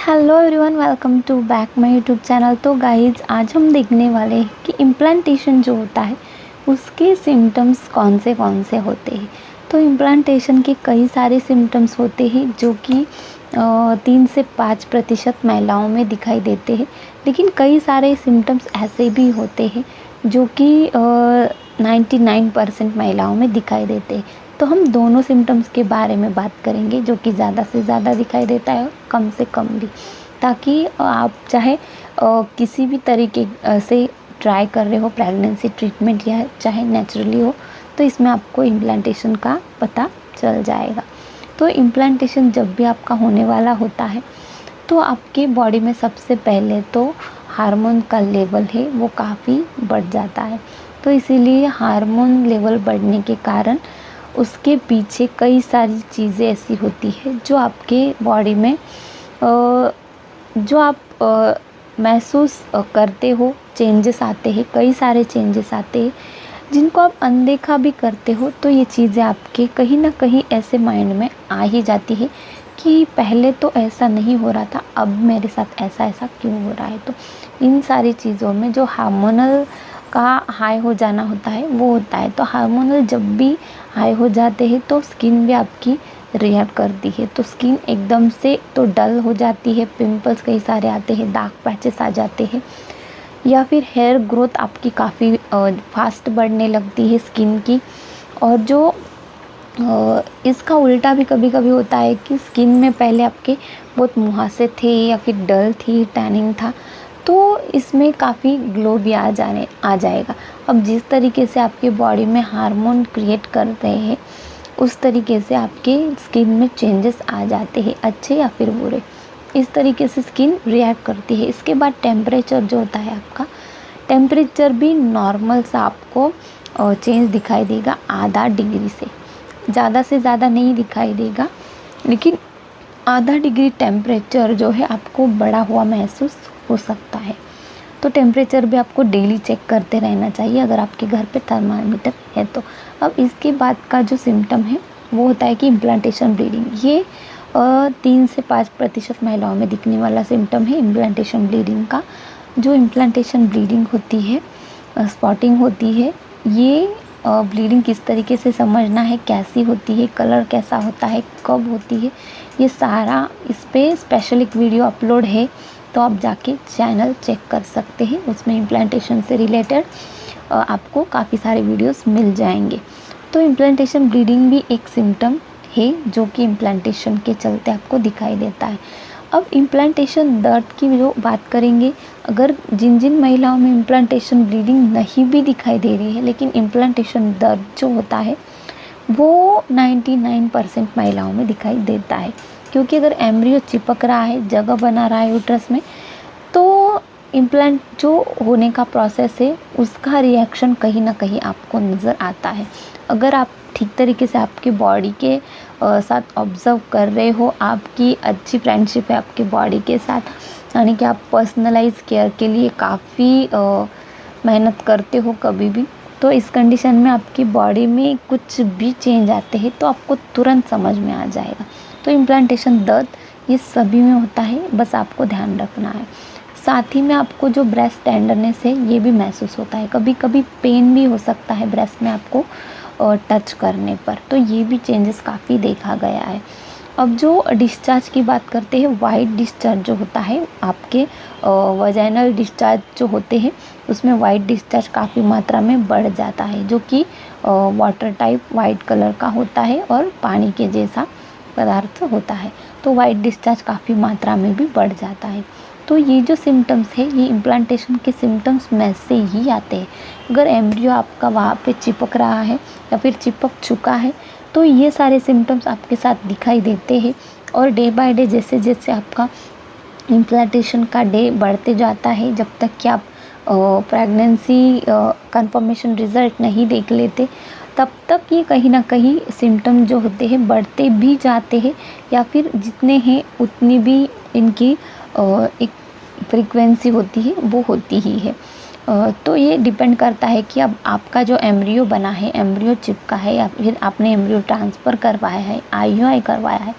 Hello everyone, welcome to back my YouTube channel. तो guys आज हम देखने वाले हैं कि इम्प्लांटेशन जो होता है उसके सिम्टम्स कौन से होते हैं। तो इम्प्लांटेशन के कई सारे सिम्टम्स होते हैं जो कि 3 से 5% महिलाओं में दिखाई देते हैं, लेकिन कई सारे सिम्टम्स ऐसे भी होते हैं जो कि 99% महिलाओं में दिखाई देते हैं। तो हम दोनों सिम्टम्स के बारे में बात करेंगे, जो कि ज़्यादा से ज़्यादा दिखाई देता है और कम से कम भी, ताकि आप चाहे किसी भी तरीके से ट्राई कर रहे हो प्रेगनेंसी ट्रीटमेंट या चाहे नेचुरली हो, तो इसमें आपको इम्प्लांटेशन का पता चल जाएगा। तो इम्प्लांटेशन जब भी आपका होने वाला होता है तो आपके बॉडी में सबसे पहले तो हार्मोन का लेवल है वो काफ़ी बढ़ जाता है। तो इसीलिए हार्मोन लेवल बढ़ने के कारण उसके पीछे कई सारी चीज़ें ऐसी होती है जो आपके बॉडी में जो आप महसूस करते हो, चेंजेस आते हैं, कई सारे चेंजेस आते हैं जिनको आप अनदेखा भी करते हो। तो ये चीज़ें आपके कहीं ना कहीं ऐसे माइंड में आ ही जाती है कि पहले तो ऐसा नहीं हो रहा था, अब मेरे साथ ऐसा ऐसा क्यों हो रहा है। तो इन सारी चीज़ों में जो हार्मोनल का हाई हो जाना होता है वो होता है। तो हार्मोनल जब भी हाई हो जाते हैं तो स्किन भी आपकी रिएक्ट करती है। तो स्किन एकदम से तो डल हो जाती है, पिंपल्स कई सारे आते हैं, डार्क पैचेस आ जाते हैं, या फिर हेयर ग्रोथ आपकी काफ़ी फास्ट बढ़ने लगती है स्किन की। और जो इसका उल्टा भी कभी कभी होता है कि स्किन में पहले आपके बहुत मुहासे थे या फिर डल थी, टैनिंग था, तो इसमें काफ़ी ग्लो भी आ जाएगा। अब जिस तरीके से आपके बॉडी में हार्मोन क्रिएट कर रहे हैं उस तरीके से आपके स्किन में चेंजेस आ जाते हैं, अच्छे या फिर बुरे। इस तरीके से स्किन रिएक्ट करती है। इसके बाद टेम्परेचर जो होता है आपका, टेम्परेचर भी नॉर्मल सा आपको चेंज दिखाई देगा, आधा डिग्री से ज़्यादा से ज़्यादा नहीं दिखाई देगा, लेकिन आधा डिग्री टेम्परेचर जो है आपको बढ़ा हुआ महसूस हो सकता है। तो टेम्परेचर भी आपको डेली चेक करते रहना चाहिए अगर आपके घर पे थर्मामीटर है तो। अब इसके बाद का जो सिम्टम है वो होता है कि इम्प्लांटेशन ब्लीडिंग। ये 3 से 5% महिलाओं में दिखने वाला सिम्टम है इम्प्लांटेशन ब्लीडिंग का। जो इम्प्लांटेशन ब्लीडिंग होती है, स्पॉटिंग होती है, ये ब्लीडिंग किस तरीके से समझना है, कैसी होती है, कलर कैसा होता है, कब होती है, ये सारा इस पर स्पेशल एक वीडियो अपलोड है, तो आप जाके चैनल चेक कर सकते हैं। उसमें इम्प्लांटेशन से रिलेटेड आपको काफ़ी सारे वीडियोस मिल जाएंगे। तो इम्प्लांटेशन ब्लीडिंग भी एक सिम्टम है जो कि इम्प्लांटेशन के चलते आपको दिखाई देता है। अब इम्प्लांटेशन दर्द की जो बात करेंगे, अगर जिन महिलाओं में इम्प्लांटेशन ब्लीडिंग नहीं भी दिखाई दे रही है लेकिन इम्प्लांटेशन दर्द जो होता है वो 99% महिलाओं में दिखाई देता है, क्योंकि अगर एम्ब्रियो चिपक रहा है, जगह बना रहा है यूट्रस में, तो इम्प्लांट जो होने का प्रोसेस है उसका रिएक्शन कहीं ना कहीं आपको नज़र आता है। अगर आप ठीक तरीके से आपके बॉडी के साथ ऑब्ज़र्व कर रहे हो, आपकी अच्छी फ्रेंडशिप है आपके बॉडी के साथ, यानी कि आप पर्सनलाइज केयर के लिए काफ़ी मेहनत करते हो कभी भी, तो इस कंडीशन में आपकी बॉडी में कुछ भी चेंज आते हैं तो आपको तुरंत समझ में आ जाएगा। तो इम्प्लांटेशन दर्द ये सभी में होता है, बस आपको ध्यान रखना है। साथ ही में आपको जो ब्रेस्ट टेंडरनेस है ये भी महसूस होता है, कभी कभी पेन भी हो सकता है ब्रेस्ट में आपको टच करने पर, तो ये भी चेंजेस काफ़ी देखा गया है। अब जो डिस्चार्ज की बात करते हैं, वाइट डिस्चार्ज जो होता है आपके वजाइनल डिस्चार्ज जो होते हैं उसमें वाइट डिस्चार्ज काफ़ी मात्रा में बढ़ जाता है, जो कि वाटर टाइप वाइट कलर का होता है और पानी के जैसा पदार्थ होता है। तो वाइट डिस्चार्ज काफ़ी मात्रा में भी बढ़ जाता है। तो ये जो सिम्टम्स है ये इम्प्लांटेशन के सिम्टम्स में से ही आते हैं। अगर एम्ब्रियो आपका वहाँ पे चिपक रहा है या फिर चिपक चुका है तो ये सारे सिम्टम्स आपके साथ दिखाई देते हैं। और डे बाय डे जैसे जैसे आपका इम्प्लांटेशन का डे बढ़ते जाता है, जब तक कि आप प्रेगनेंसी कंफर्मेशन रिज़ल्ट नहीं देख लेते, तब तक ये कहीं ना कहीं सिम्टम जो होते हैं बढ़ते भी जाते हैं, या फिर जितने हैं उतनी भी इनकी एक फ्रीक्वेंसी होती है वो होती ही है। तो ये डिपेंड करता है कि अब आपका जो एम्ब्रियो बना है, एम्ब्रियो चिपका है या फिर आपने एम्ब्रियो ट्रांसफ़र करवाया है, आईयूआई करवाया है,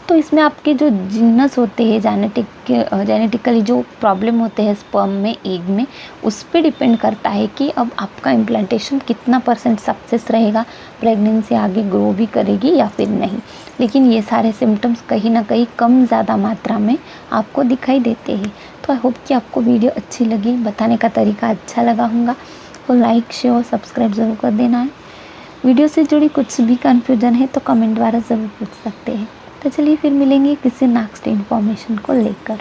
तो इसमें आपके जो जीनस होते हैं, जेनेटिकली जो प्रॉब्लम होते हैं स्पर्म में, एग में, उस पे डिपेंड करता है कि अब आपका इम्प्लांटेशन कितना % सक्सेस रहेगा, प्रेगनेंसी आगे ग्रो भी करेगी या फिर नहीं। लेकिन ये सारे सिम्टम्स कहीं ना कहीं कम ज़्यादा मात्रा में आपको दिखाई देते हैं। तो आई होप कि आपको वीडियो अच्छी लगी, बताने का तरीका अच्छा लगा होगा। तो लाइक, शेयर, सब्सक्राइब ज़रूर कर देना है। वीडियो से जुड़ी कुछ भी कन्फ्यूजन है तो कमेंट द्वारा ज़रूर पूछ सकते हैं। तो चलिए फिर मिलेंगे किसी नेक्स्ट इन्फॉर्मेशन को लेकर।